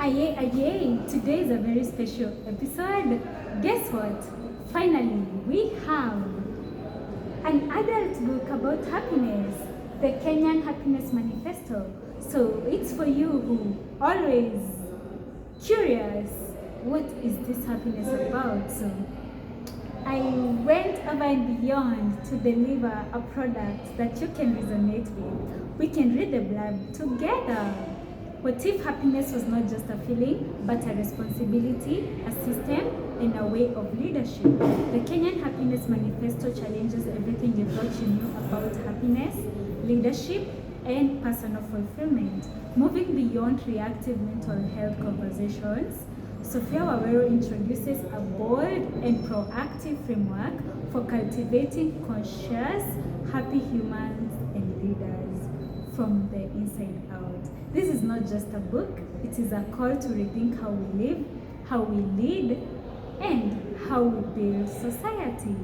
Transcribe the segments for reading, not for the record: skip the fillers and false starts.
Aye, today is a very special episode. Guess what? Finally, we have an adult book about happiness, the Kenyan Happiness Manifesto. So it's for you who always curious, what is this happiness about? So I went above and beyond to deliver a product that you can resonate with. We can read the blurb together. What if happiness was not just a feeling, but a responsibility, a system, and a way of leadership? The Kenyan Happiness Manifesto challenges everything you thought you knew about happiness, leadership, and personal fulfillment. Moving beyond reactive mental health conversations, Sophia Waweru introduces a bold and proactive framework for cultivating conscious, happy humans and leaders from the inside out. This is not just a book, it is a call to rethink how we live, how we lead, and how we build society.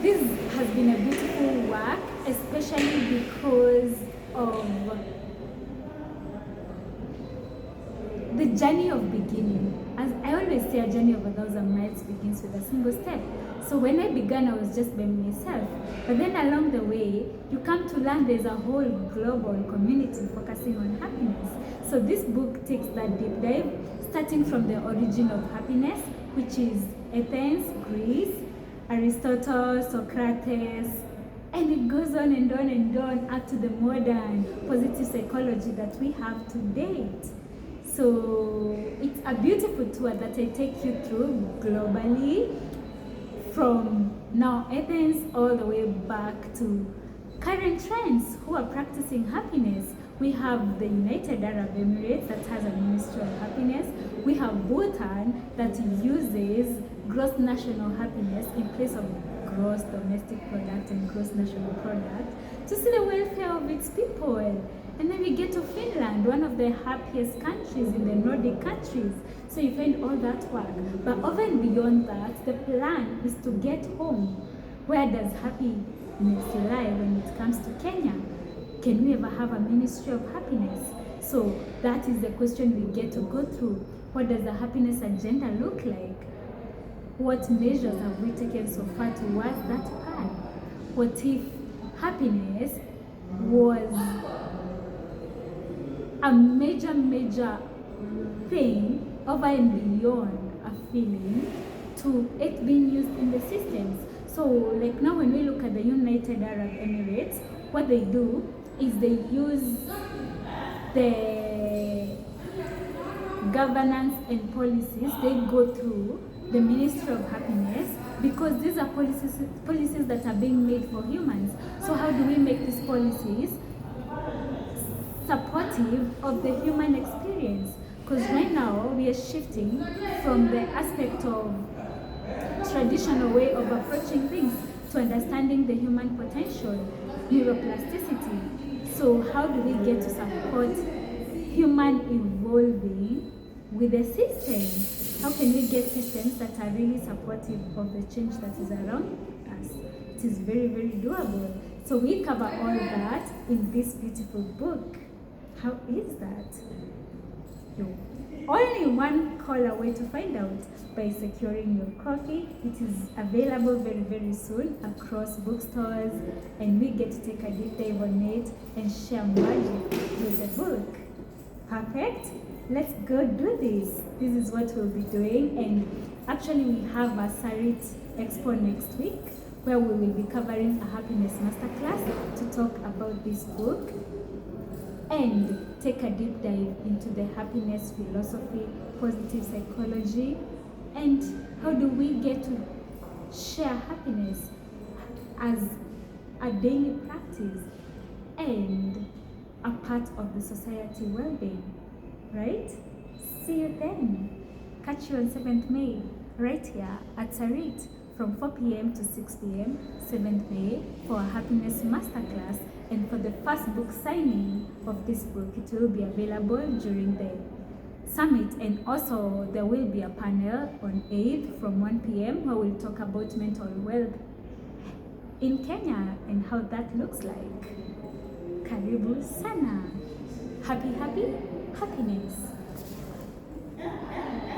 This has been a beautiful work, especially because of the journey of beginning. As I always say, a journey of 1,000 miles begins with a single step. So when I began, I was just by myself. But then along the way, you come to learn there's a whole global community focusing on happiness. So this book takes that deep dive, starting from the origin of happiness, which is Athens, Greece, Aristotle, Socrates, and it goes on and on and on up to the modern positive psychology that we have to date. So it's a beautiful tour that I take you through globally, from now Athens all the way back to current trends who are practicing happiness. We have the United Arab Emirates that has a Ministry of Happiness. We have Bhutan that uses gross national happiness in place of gross domestic product and gross national product to see the welfare of its people. And then we get to Finland, one of the happiest countries in the Nordic countries. So you find all that work. But over and beyond that, the plan is to get home. Where does happiness lie when it comes to Kenya? Can we ever have a Ministry of Happiness? So that is the question we get to go through. What does the happiness agenda look like? What measures have we taken so far towards that plan? What if happiness was a major thing over and beyond a feeling to it being used in the systems? So like now when we look at the United Arab Emirates, what they do is they use the governance and policies, they go through the Ministry of Happiness, because these are policies that are being made for humans. So how do we make these policies supportive of the human experience? Because right now we are shifting from the aspect of traditional way of approaching things to understanding the human potential, neuroplasticity. So how do we get to support human evolving with the system? How can we get systems that are really supportive of the change that is around us? It is very doable. So we cover all that in this beautiful book. How is that? You're only one call away to find out by securing your copy. It is available very soon across bookstores, and we get to take a deep dive on it and share magic with the book. Perfect? Let's go do this. This is what we'll be doing, and actually we have a Sarit Expo next week where we will be covering a happiness masterclass to talk about this book and take a deep dive into the happiness philosophy, positive psychology, and how do we get to share happiness as a daily practice and a part of the society well-being, right? See you then. Catch you on 7th May, right here at Sarit from 4 p.m. to 6 p.m. 7th May for a happiness masterclass. And for the first book signing of this book, it will be available during the summit, and also there will be a panel on 8th from 1 p.m. where we'll talk about mental wealth in Kenya and how that looks like. Karibu sana. Happy? happiness.